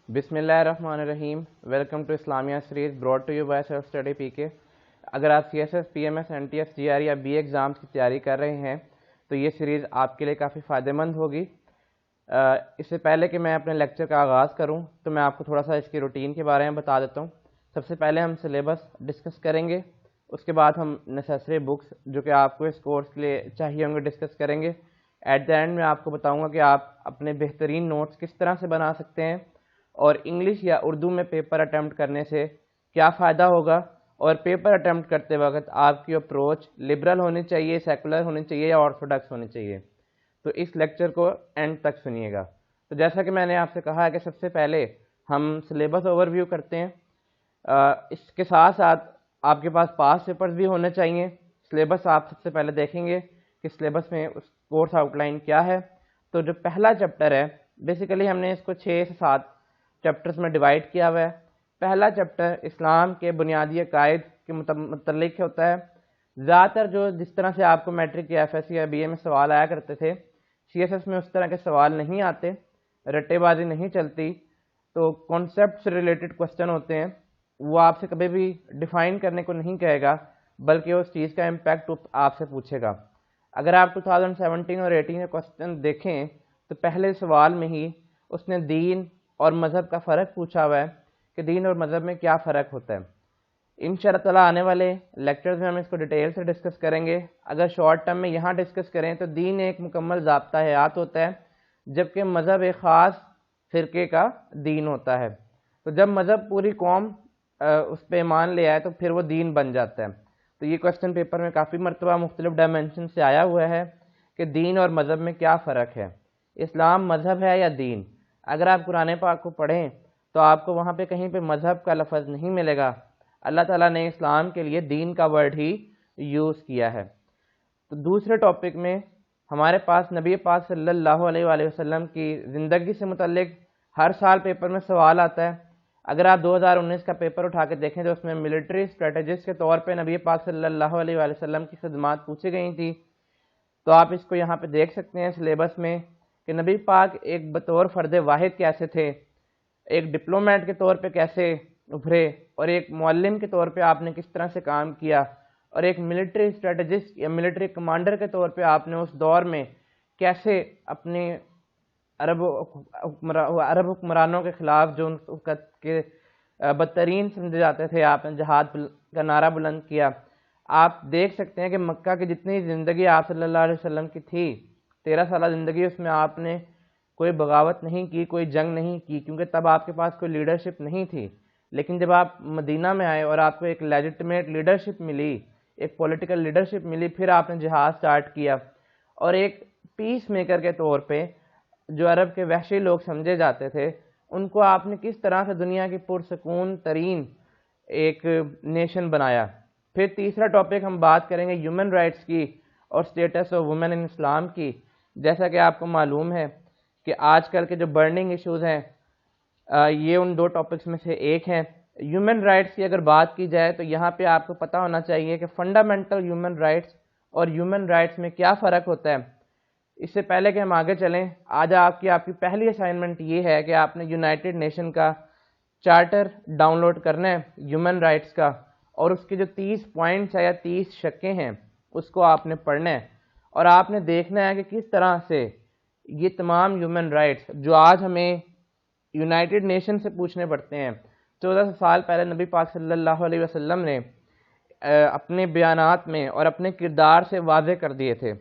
بسم اللہ الرحمن الرحیم. Welcome to Islamia series brought to you by self study P K. اگر آپ C S S P M S N T S G R یا B A exams کی تیاری کر رہے ہیں تو یہ سیریز آپ کے لیے کافی فائدہ مند ہوگی. اس سے پہلے کہ میں اپنے لیکچر کا آغاز کروں تو میں آپ کو تھوڑا سا اس کی روٹین کے بارے میں بتا دیتا ہوں. سب سے پہلے ہم سلیبس ڈسکس کریں گے. اس کے بعد ہم نیسیسری بکس جو کہ آپ کو اس کورس کے لیے چاہیے ہوں گے ڈسکس کریں گے. ایٹ دا اینڈ میں آپ کو بتاؤں گا کہ آپ اپنے بہترین نوٹس کس طرح سے بنا سکتے ہیں اور انگلش یا اردو میں پیپر اٹیمپٹ کرنے سے کیا فائدہ ہوگا، اور پیپر اٹیمپٹ کرتے وقت آپ کی اپروچ لبرل ہونی چاہیے، سیکولر ہونی چاہیے یا آرتھوڈاکس ہونی چاہیے. تو اس لیکچر کو اینڈ تک سنیے گا. تو جیسا کہ میں نے آپ سے کہا ہے کہ سب سے پہلے ہم سلیبس اوور ویو کرتے ہیں. اس کے ساتھ ساتھ آپ کے پاس پاس پیپرز بھی ہونے چاہیے. سلیبس آپ سب سے پہلے دیکھیں گے کہ سلیبس میں اس کورس آؤٹ لائن کیا ہے. تو جو پہلا چیپٹر ہے بیسیکلی ہم نے اس کو 6 سے 7 چیپٹرز میں ڈیوائڈ کیا ہوا ہے. پہلا چیپٹر اسلام کے بنیادی عقائد کے متعلق ہوتا ہے. زیادہ تر جس طرح سے آپ کو میٹرک یا ایف ایس سی یا بی اے میں سوال آیا کرتے تھے، سی ایس ایس میں اس طرح کے سوال نہیں آتے، رٹے بازی نہیں چلتی. تو کانسیپٹ سے ریلیٹڈ کوسچن ہوتے ہیں. وہ آپ سے کبھی بھی ڈیفائن کرنے کو نہیں کہے گا بلکہ اس چیز کا امپیکٹ آپ سے پوچھے گا. اگر آپ 2017 اور 18 کے کوسچن دیکھیں تو پہلے سوال میں ہی اس نے دین اور مذہب کا فرق پوچھا ہوا ہے کہ دین اور مذہب میں کیا فرق ہوتا ہے. انشاءاللہ تعالیٰ آنے والے لیکچرز میں ہم اس کو ڈیٹیل سے ڈسکس کریں گے. اگر شارٹ ٹرم میں یہاں ڈسکس کریں تو دین ایک مکمل ضابطہ حیات ہوتا ہے، جبکہ مذہب ایک خاص فرقے کا دین ہوتا ہے. تو جب مذہب پوری قوم اس پہ ایمان لے آئے تو پھر وہ دین بن جاتا ہے. تو یہ کوسچن پیپر میں کافی مرتبہ مختلف ڈائمنشن سے آیا ہوا ہے کہ دین اور مذہب میں کیا فرق ہے، اسلام مذہب ہے یا دین. اگر آپ قرآن پاک کو پڑھیں تو آپ کو وہاں پہ کہیں پہ مذہب کا لفظ نہیں ملے گا. اللہ تعالیٰ نے اسلام کے لیے دین کا ورڈ ہی یوز کیا ہے. تو دوسرے ٹاپک میں ہمارے پاس نبی پاک صلی اللہ علیہ وآلہ وسلم کی زندگی سے متعلق ہر سال پیپر میں سوال آتا ہے. اگر آپ 2019 کا پیپر اٹھا کے دیکھیں تو اس میں ملٹری اسٹریٹجسٹ کے طور پہ نبی پاک صلی اللہ علیہ وآلہ وسلم کی خدمات پوچھی گئی تھی. تو آپ اس کو یہاں پہ دیکھ سکتے ہیں سلیبس میں کہ نبی پاک ایک بطور فرد واحد کیسے تھے، ایک ڈپلومیٹ کے طور پہ کیسے ابھرے، اور ایک معلم کے طور پہ آپ نے کس طرح سے کام کیا، اور ایک ملٹری اسٹریٹجسٹ یا ملٹری کمانڈر کے طور پہ آپ نے اس دور میں کیسے اپنے عرب حکمرانوں کے خلاف جو اس وقت کے بدترین سمجھے جاتے تھے آپ نے جہاد کا نعرہ بلند کیا. آپ دیکھ سکتے ہیں کہ مکہ کی جتنی زندگی آپ صلی اللہ علیہ وسلم کی تھی، 13 سالہ زندگی، اس میں آپ نے کوئی بغاوت نہیں کی، کوئی جنگ نہیں کی، کیونکہ تب آپ کے پاس کوئی لیڈرشپ نہیں تھی. لیکن جب آپ مدینہ میں آئے اور آپ کو ایک لیجٹمیٹ لیڈرشپ ملی، ایک پولیٹیکل لیڈرشپ ملی، پھر آپ نے جہاد سٹارٹ کیا. اور ایک پیس میکر کے طور پہ جو عرب کے وحشی لوگ سمجھے جاتے تھے ان کو آپ نے کس طرح سے دنیا کی پرسکون ترین ایک نیشن بنایا. پھر تیسرا ٹاپک ہم بات کریں گے ہیومن رائٹس کی اور اسٹیٹس آف وومن ان اسلام کی. جیسا کہ آپ کو معلوم ہے کہ آج کل کے جو برننگ ایشوز ہیں یہ ان 2 ٹاپکس میں سے ایک ہیں. ہیومن رائٹس کی اگر بات کی جائے تو یہاں پہ آپ کو پتہ ہونا چاہیے کہ فنڈامنٹل ہیومن رائٹس اور ہیومن رائٹس میں کیا فرق ہوتا ہے. اس سے پہلے کہ ہم آگے چلیں، آج آپ کی پہلی اسائنمنٹ یہ ہے کہ آپ نے یونائٹڈ نیشن کا چارٹر ڈاؤن لوڈ کرنا ہے ہیومن رائٹس کا، اور اس کے جو 30 پوائنٹس ہیں یا 30 شقیں ہیں اس کو آپ نے پڑھنا ہے. اور آپ نے دیکھنا ہے کہ کس طرح سے یہ تمام ہیومن رائٹس جو آج ہمیں یونائٹڈ نیشن سے پوچھنے پڑتے ہیں، 1400 سال پہلے نبی پاک صلی اللہ علیہ وسلم نے اپنے بیانات میں اور اپنے کردار سے واضح کر دیے تھے.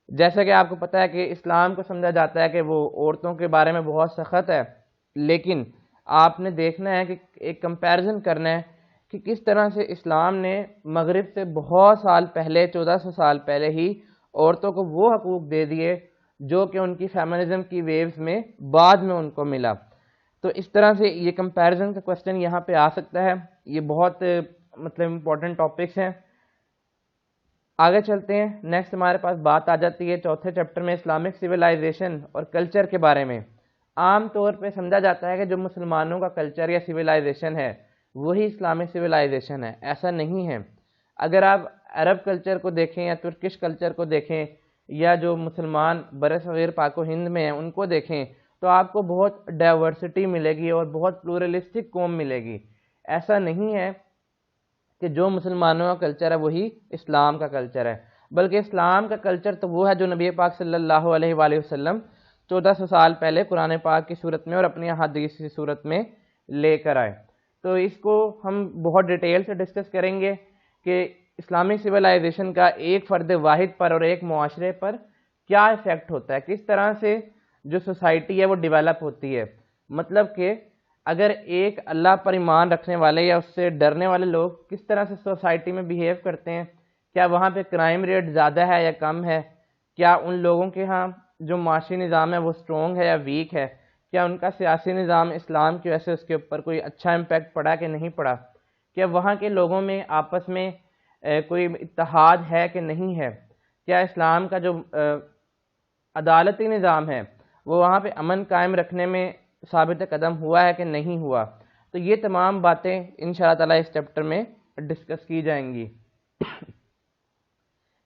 جیسا کہ آپ کو پتہ ہے کہ اسلام کو سمجھا جاتا ہے کہ وہ عورتوں کے بارے میں بہت سخت ہے، لیکن آپ نے دیکھنا ہے کہ ایک کمپیریزن کرنا ہے کہ کس طرح سے اسلام نے مغرب سے بہت سال پہلے 1400 سال پہلے ہی عورتوں کو وہ حقوق دے دیے جو کہ ان کی فیمنزم کی ویوز میں بعد میں ان کو ملا. تو اس طرح سے یہ کمپیریزن کا کوسچن یہاں پہ آ سکتا ہے. یہ بہت امپورٹنٹ ٹاپکس ہیں. آگے چلتے ہیں. نیکسٹ ہمارے پاس بات آ جاتی ہے چوتھے چیپٹر میں اسلامک سویلائزیشن اور کلچر کے بارے میں. عام طور پہ سمجھا جاتا ہے کہ جو مسلمانوں کا کلچر یا سویلائزیشن ہے وہی اسلامک سویلائزیشن ہے. ایسا نہیں ہے. اگر آپ عرب کلچر کو دیکھیں یا ترکش کلچر کو دیکھیں یا جو مسلمان برصغیر پاک و ہند میں ہیں ان کو دیکھیں تو آپ کو بہت ڈائیورسٹی ملے گی اور بہت پلورلسٹک قوم ملے گی. ایسا نہیں ہے کہ جو مسلمانوں کا کلچر ہے وہی اسلام کا کلچر ہے، بلکہ اسلام کا کلچر تو وہ ہے جو نبی پاک صلی اللہ علیہ وآلہ وسلم 1400 سال پہلے قرآن پاک کی صورت میں اور اپنی احادیث کی صورت میں لے کر آئے. تو اس کو ہم بہت ڈیٹیل سے ڈسکس کریں گے کہ اسلامی سویلائزیشن کا ایک فرد واحد پر اور ایک معاشرے پر کیا ایفیکٹ ہوتا ہے، کس طرح سے جو سوسائٹی ہے وہ ڈیولپ ہوتی ہے. مطلب کہ اگر ایک اللہ پر ایمان رکھنے والے یا اس سے ڈرنے والے لوگ کس طرح سے سوسائٹی میں بیہیو کرتے ہیں، کیا وہاں پہ کرائم ریٹ زیادہ ہے یا کم ہے، کیا ان لوگوں کے ہاں جو معاشی نظام ہے وہ اسٹرونگ ہے یا ویک ہے، کیا ان کا سیاسی نظام اسلام کی وجہ سے اس کے اوپر کوئی اچھا امپیکٹ پڑا کہ نہیں پڑا، کیا وہاں کے لوگوں میں آپس میں کوئی اتحاد ہے کہ نہیں ہے، کیا اسلام کا جو عدالتی نظام ہے وہ وہاں پہ امن قائم رکھنے میں ثابت قدم ہوا ہے کہ نہیں ہوا. تو یہ تمام باتیں انشاءاللہ تعالیٰ اس چیپٹر میں ڈسکس کی جائیں گی.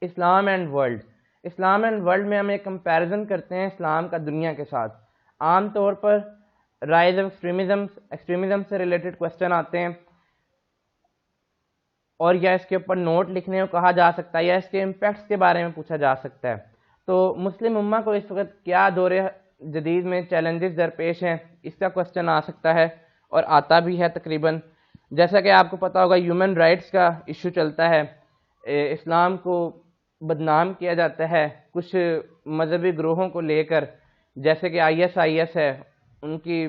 Islam and world. Islam and world میں ہم ایک کمپیریزن کرتے ہیں اسلام کا دنیا کے ساتھ. عام طور پر رائز آف ایکسٹریمزم سے ریلیٹڈ کوسچن آتے ہیں اور یا اس کے اوپر نوٹ لکھنے کو کہا جا سکتا ہے یا اس کے امپیکٹس کے بارے میں پوچھا جا سکتا ہے. تو مسلم امہ کو اس وقت کیا دور جدید میں چیلنجز درپیش ہیں، اس کا کوسچن آ سکتا ہے اور آتا بھی ہے تقریباً. جیسا کہ آپ کو پتہ ہوگا ہیومن رائٹس کا ایشو چلتا ہے، اسلام کو بدنام کیا جاتا ہے کچھ مذہبی گروہوں کو لے کر، جیسے کہ ISIS ہے، ان کی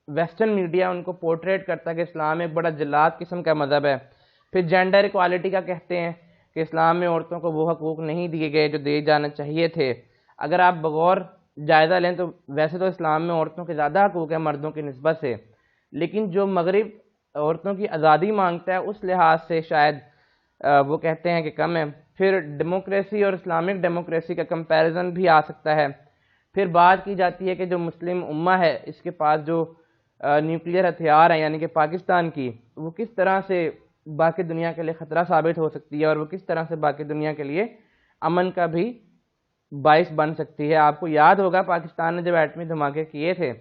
ویسٹرن میڈیا ان کو پورٹریٹ کرتا ہے کہ اسلام ایک بڑا جلاد قسم کا مذہب ہے. پھر جینڈر ایکوالٹی کا کہتے ہیں کہ اسلام میں عورتوں کو وہ حقوق نہیں دیے گئے جو دیے جانا چاہیے تھے. اگر آپ بغور جائزہ لیں تو ویسے تو اسلام میں عورتوں کے زیادہ حقوق ہیں مردوں کی نسبت سے، لیکن جو مغرب عورتوں کی آزادی مانگتا ہے اس لحاظ سے شاید وہ کہتے ہیں کہ کم ہے. پھر ڈیموکریسی اور اسلامک ڈیموکریسی کا کمپیریزن بھی آ سکتا ہے. پھر بات کی جاتی ہے کہ جو مسلم امہ ہے اس کے پاس جو نیوکلیئر ہتھیار ہیں یعنی کہ پاکستان کی، وہ کس طرح سے باقی دنیا کے لیے خطرہ ثابت ہو سکتی ہے اور وہ کس طرح سے باقی دنیا کے لیے امن کا بھی باعث بن سکتی ہے. آپ کو یاد ہوگا پاکستان نے جب ایٹمی دھماکے کیے تھے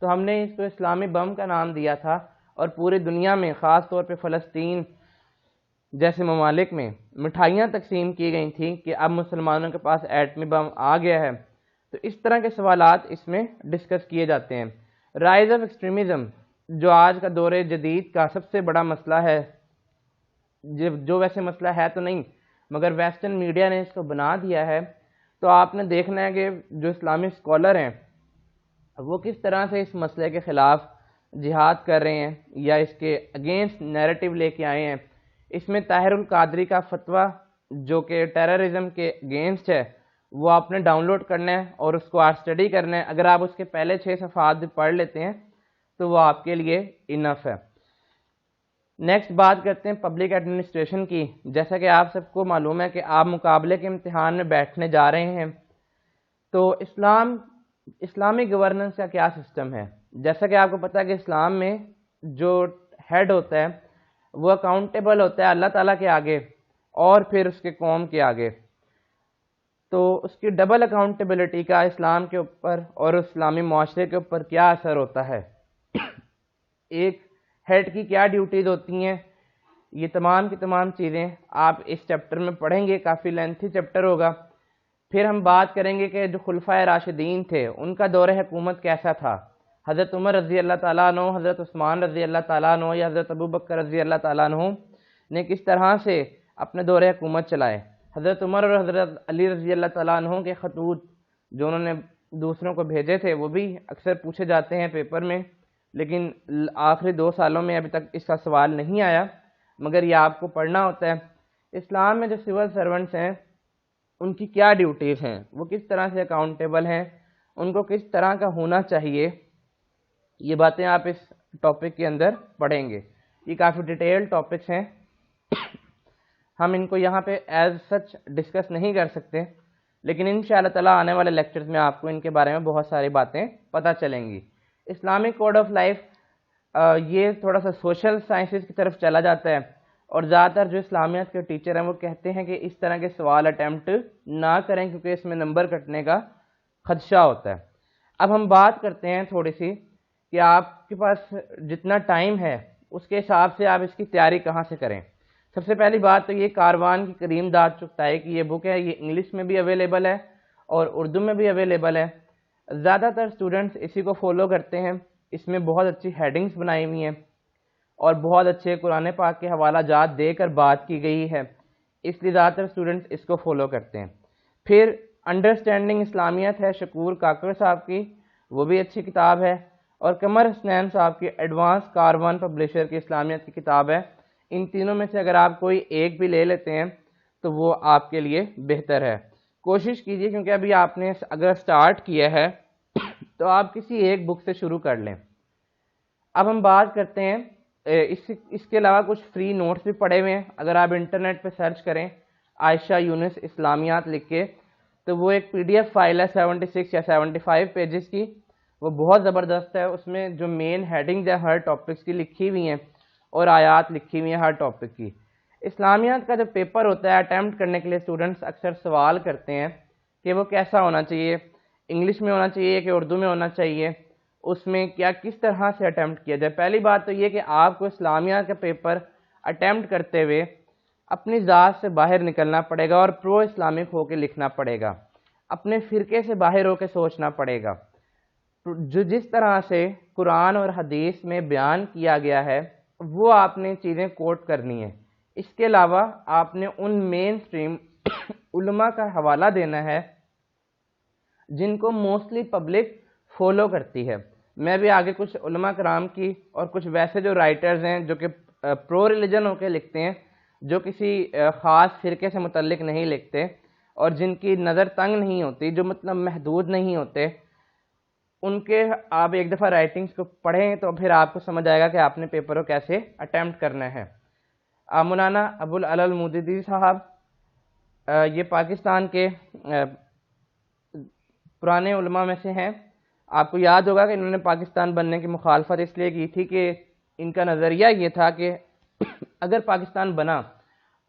تو ہم نے اس کو اسلامی بم کا نام دیا تھا اور پوری دنیا میں خاص طور پہ فلسطین جیسے ممالک میں مٹھائیاں تقسیم کی گئی تھیں کہ اب مسلمانوں کے پاس ایٹمی بم آ گیا ہے. تو اس طرح کے سوالات اس میں ڈسکس کیے جاتے ہیں. رائز آف ایکسٹریمزم جو آج کا دور جدید کا سب سے بڑا مسئلہ ہے، جو ویسے مسئلہ ہے تو نہیں مگر ویسٹرن میڈیا نے اس کو بنا دیا ہے. تو آپ نے دیکھنا ہے کہ جو اسلامی اسکالر ہیں وہ کس طرح سے اس مسئلے کے خلاف جہاد کر رہے ہیں یا اس کے اگینسٹ نیریٹو لے کے آئے ہیں. اس میں طاہر القادری کا فتویٰ جو کہ ٹیررزم کے اگینسٹ ہے وہ آپ نے ڈاؤن لوڈ کرنا ہے اور اس کو آپ اسٹڈی کرنا ہے. اگر آپ اس کے پہلے 6 صفحات بھی پڑھ لیتے ہیں تو وہ آپ کے لیے انف ہے. نیکسٹ بات کرتے ہیں پبلک ایڈمنسٹریشن کی. جیسا کہ آپ سب کو معلوم ہے کہ آپ مقابلے کے امتحان میں بیٹھنے جا رہے ہیں تو اسلامی گورننس کا کیا سسٹم ہے. جیسا کہ آپ کو پتہ ہے کہ اسلام میں جو ہیڈ ہوتا ہے وہ اکاؤنٹیبل ہوتا ہے اللہ تعالیٰ کے آگے اور پھر اس کے قوم کے آگے. تو اس کی ڈبل اکاؤنٹیبلٹی کا اسلام کے اوپر اور اسلامی معاشرے کے اوپر کیا اثر ہوتا ہے، ایک ہیڈ کی کیا ڈیوٹیز ہوتی ہیں، یہ تمام کی تمام چیزیں آپ اس چیپٹر میں پڑھیں گے. کافی لینتھی چیپٹر ہوگا. پھر ہم بات کریں گے کہ جو خلفائے راشدین تھے ان کا دور حکومت کیسا تھا. حضرت عمر رضی اللہ تعالیٰ عنہ، حضرت عثمان رضی اللہ تعالیٰ عنہ یا حضرت ابوبکر رضی اللہ تعالیٰ عنہ نے کس طرح سے اپنے دور حکومت چلائے. حضرت عمر اور حضرت علی رضی اللہ تعالیٰ عنہ کے خطوط جو انہوں نے دوسروں کو بھیجے تھے وہ بھی اکثر پوچھے جاتے ہیں پیپر میں، لیکن آخری 2 سالوں میں ابھی تک اس کا سوال نہیں آیا مگر یہ آپ کو پڑھنا ہوتا ہے. اسلام میں جو سول سرونٹس ہیں ان کی کیا ڈیوٹیز ہیں، وہ کس طرح سے اکاؤنٹیبل ہیں، ان کو کس طرح کا ہونا چاہیے، یہ باتیں آپ اس ٹاپک کے اندر پڑھیں گے. یہ کافی ڈیٹیل ٹاپکس ہیں، ہم ان کو یہاں پہ ایز سچ ڈسکس نہیں کر سکتے لیکن انشاءاللہ تعالیٰ آنے والے لیکچرز میں آپ کو ان کے بارے میں بہت ساری باتیں پتہ چلیں گی. اسلامک کوڈ آف لائف یہ تھوڑا سا سوشل سائنسز کی طرف چلا جاتا ہے اور زیادہ تر جو اسلامیات کے ٹیچر ہیں وہ کہتے ہیں کہ اس طرح کے سوال اٹیمپٹ نہ کریں کیونکہ اس میں نمبر کٹنے کا خدشہ ہوتا ہے. اب ہم بات کرتے ہیں تھوڑی سی کہ آپ کے پاس جتنا ٹائم ہے اس کے حساب سے آپ اس کی تیاری کہاں سے کریں۔ سب سے پہلی بات تو یہ کاروان کی کریم داد چغتائی کی یہ بک ہے، یہ انگلش میں بھی اویلیبل ہے اور اردو میں بھی اویلیبل ہے۔ زیادہ تر اسٹوڈنٹس اسی کو فالو کرتے ہیں، اس میں بہت اچھی ہیڈنگز بنائی ہوئی ہیں اور بہت اچھے قرآن پاک کے حوالہ جات دے کر بات کی گئی ہے، اس لیے زیادہ تر اسٹوڈنٹس اس کو فالو کرتے ہیں۔ پھر انڈرسٹینڈنگ اسلامیت ہے شکور کاکڑ صاحب کی، وہ بھی اچھی کتاب ہے، اور قمر حسنین صاحب کی ایڈوانس کاروان پبلشر کی اسلامیت کی کتاب ہے۔ ان تینوں میں سے اگر آپ کوئی ایک بھی لے لیتے ہیں تو وہ آپ کے لیے بہتر ہے۔ کوشش کیجیے کیونکہ ابھی آپ نے اگر سٹارٹ کیا ہے تو آپ کسی ایک بک سے شروع کر لیں۔ اب ہم بات کرتے ہیں اس کے علاوہ کچھ فری نوٹس بھی پڑے ہوئے ہیں، اگر آپ انٹرنیٹ پہ سرچ کریں عائشہ یونس اسلامیات لکھ کے تو وہ ایک پی ڈی ایف فائل ہے 76 یا 75 پیجز کی، وہ بہت زبردست ہے۔ اس میں جو مین ہیڈنگز ہے ہر ٹاپکس کی لکھی ہوئی ہیں اور آیات لکھی ہوئی ہیں ہر ٹاپک کی۔ اسلامیات کا جو پیپر ہوتا ہے اٹیمپٹ کرنے کے لیے اسٹوڈنٹس اکثر سوال کرتے ہیں کہ وہ کیسا ہونا چاہیے، انگلش میں ہونا چاہیے کہ اردو میں ہونا چاہیے، اس میں کیا کس طرح سے اٹیمپٹ کیا جائے۔ پہلی بات تو یہ کہ آپ کو اسلامیات کا پیپر اٹیمپٹ کرتے ہوئے اپنی ذات سے باہر نکلنا پڑے گا اور پرو اسلامک ہو کے لکھنا پڑے گا، اپنے فرقے سے باہر ہو کے سوچنا پڑے گا۔ جو جس طرح سے قرآن اور حدیث میں بیان کیا گیا ہے وہ آپ نے چیزیں کوٹ کرنی ہیں۔ اس کے علاوہ آپ نے ان مین سٹریم علماء کا حوالہ دینا ہے جن کو موسٹلی پبلک فالو کرتی ہے۔ میں بھی آگے کچھ علماء کرام کی اور کچھ ویسے جو رائٹرز ہیں جو کہ پرو ریلیجن ہو کے لکھتے ہیں، جو کسی خاص فرقے سے متعلق نہیں لکھتے اور جن کی نظر تنگ نہیں ہوتی، جو مطلب محدود نہیں ہوتے، ان کے آپ ایک دفعہ رائٹنگز کو پڑھیں تو پھر آپ کو سمجھ آئے گا کہ آپ نے پیپر کو کیسے اٹیمپٹ کرنا ہے۔ مولانا ابو العلا المودودی صاحب یہ پاکستان کے پرانے علماء میں سے ہیں۔ آپ کو یاد ہوگا کہ انہوں نے پاکستان بننے کی مخالفت اس لیے کی تھی کہ ان کا نظریہ یہ تھا کہ اگر پاکستان بنا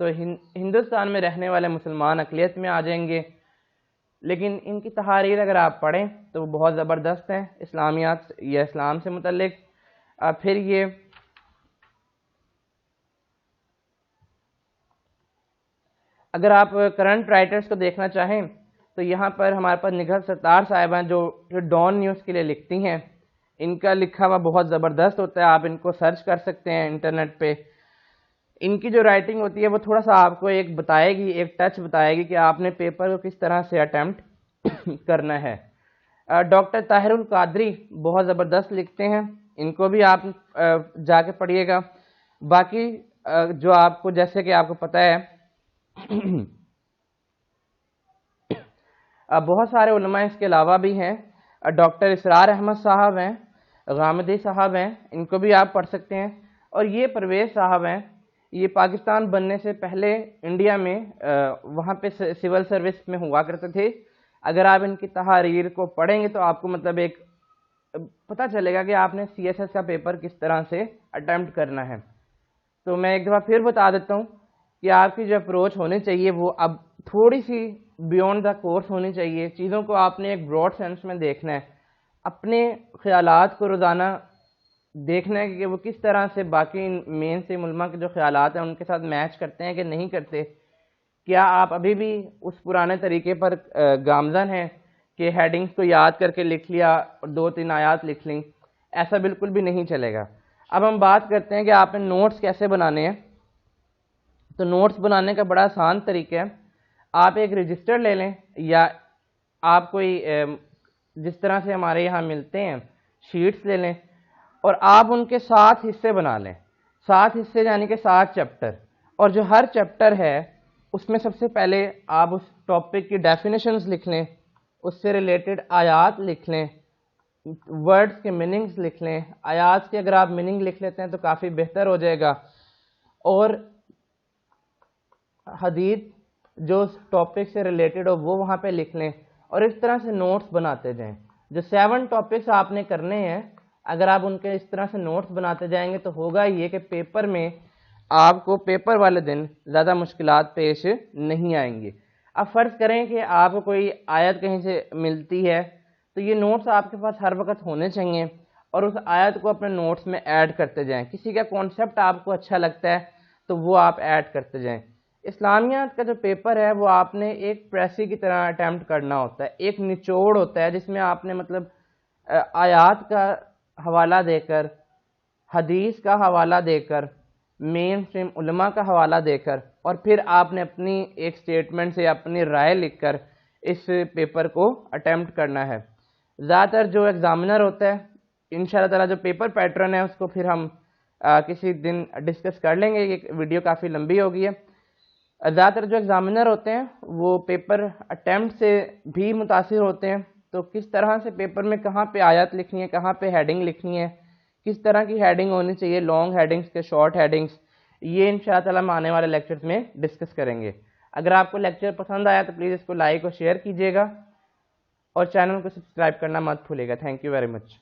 تو ہندوستان میں رہنے والے مسلمان اقلیت میں آ جائیں گے، لیکن ان کی تحاریر اگر آپ پڑھیں تو وہ بہت زبردست ہیں اسلامیات یا اسلام سے متعلق۔ پھر یہ اگر آپ کرنٹ رائٹرز کو دیکھنا چاہیں تو یہاں پر ہمارے پاس نگہت ستار صاحب ہیں جو ڈان نیوز کے لیے لکھتی ہیں، ان کا لکھا ہوا بہت زبردست ہوتا ہے، آپ ان کو سرچ کر سکتے ہیں انٹرنیٹ پہ۔ ان کی جو رائٹنگ ہوتی ہے وہ تھوڑا سا آپ کو ایک بتائے گی، ایک ٹچ بتائے گی کہ آپ نے پیپر کو کس طرح سے اٹیمپٹ کرنا ہے۔ ڈاکٹر طاہر القادری بہت زبردست لکھتے ہیں، ان کو بھی آپ جا کے پڑھیے گا۔ باقی جو آپ کو جیسے کہ آپ کو پتہ ہے بہت سارے علماء اس کے علاوہ بھی ہیں، ڈاکٹر اسرار احمد صاحب ہیں، غامدی صاحب ہیں، ان کو بھی آپ پڑھ سکتے ہیں، اور یہ پرویز صاحب ہیں، یہ پاکستان بننے سے پہلے انڈیا میں وہاں پہ سول سروس میں ہوا کرتے تھے۔ اگر آپ ان کی تحاریر کو پڑھیں گے تو آپ کو مطلب ایک پتہ چلے گا کہ آپ نے سی ایس ایس کا پیپر کس طرح سے اٹیمپٹ کرنا ہے۔ تو میں ایک دفعہ پھر بتا دیتا ہوں کہ آپ کی جو اپروچ ہونی چاہیے وہ اب تھوڑی سی بیونڈ دا کورس ہونی چاہیے، چیزوں کو آپ نے ایک براڈ سینس میں دیکھنا ہے، اپنے خیالات کو روزانہ دیکھنا ہے کہ وہ کس طرح سے باقی مین سے علماء کے جو خیالات ہیں ان کے ساتھ میچ کرتے ہیں کہ نہیں کرتے۔ کیا آپ ابھی بھی اس پرانے طریقے پر گامزن ہیں کہ ہیڈنگز کو یاد کر کے لکھ لیا اور 2-3 آیات لکھ لیں؟ ایسا بالکل بھی نہیں چلے گا۔ اب ہم بات کرتے ہیں کہ آپ نے نوٹس کیسے بنانے ہیں۔ تو نوٹس بنانے کا بڑا آسان طریقہ ہے، آپ ایک رجسٹر لے لیں یا آپ کوئی جس طرح سے ہمارے یہاں ملتے ہیں شیٹس لے لیں اور آپ ان کے 7 حصے بنا لیں، 7 حصے یعنی کہ 7 چیپٹر، اور جو ہر چیپٹر ہے اس میں سب سے پہلے آپ اس ٹاپک کی ڈیفینیشنز لکھ لیں، اس سے ریلیٹڈ آیات لکھ لیں، ورڈز کے میننگز لکھ لیں۔ آیات کے اگر آپ میننگ لکھ لیتے ہیں تو کافی بہتر ہو جائے گا، اور حدیث جو اس ٹاپک سے ریلیٹڈ ہو وہ وہاں پہ لکھ لیں، اور اس طرح سے نوٹس بناتے جائیں۔ جو 7 ٹاپکس آپ نے کرنے ہیں اگر آپ ان کے اس طرح سے نوٹس بناتے جائیں گے تو ہوگا یہ کہ پیپر میں آپ کو پیپر والے دن زیادہ مشکلات پیش نہیں آئیں گی۔ اب فرض کریں کہ آپ کو کوئی آیت کہیں سے ملتی ہے تو یہ نوٹس آپ کے پاس ہر وقت ہونے چاہیے اور اس آیت کو اپنے نوٹس میں ایڈ کرتے جائیں. کسی کا کانسیپٹ آپ کو اچھا لگتا ہے تو وہ آپ ایڈ کرتے جائیں. اسلامیات کا جو پیپر ہے وہ آپ نے ایک پریسی کی طرح اٹیمپٹ کرنا ہوتا ہے. ایک نچوڑ ہوتا ہے جس میں آپ نے مطلب آیات کا حوالہ دے کر, حدیث کا حوالہ دے کر, مین اسٹریم علماء کا حوالہ دے کر, اور پھر آپ نے اپنی ایک سٹیٹمنٹ سے اپنی رائے لکھ کر اس پیپر کو اٹیمپٹ کرنا ہے. زیادہ تر جو ایگزامنر ہوتا ہے, انشاءاللہ تعالیٰ جو پیپر پیٹرن ہے اس کو پھر ہم کسی دن ڈسکس کر لیں گے, یہ ویڈیو کافی لمبی ہو گئی ہے. زیادہ تر جو ایگزامنر ہوتے ہیں وہ پیپر اٹیمپٹ سے بھی متاثر ہوتے ہیں, تو کس طرح سے پیپر میں کہاں پہ آیت لکھنی ہے, کہاں پہ ہیڈنگ لکھنی ہے, کس طرح کی ہیڈنگ ہونی چاہیے, لانگ ہیڈنگز کے شارٹ ہیڈنگز, یہ انشاءاللہ تعالیٰ ہم آنے والے لیکچرز میں ڈسکس کریں گے. اگر آپ کو لیکچر پسند آیا تو پلیز اس کو لائک اور شیئر کیجیے گا, اور چینل کو سبسکرائب کرنا مت بھولیے گا. Thank you very much.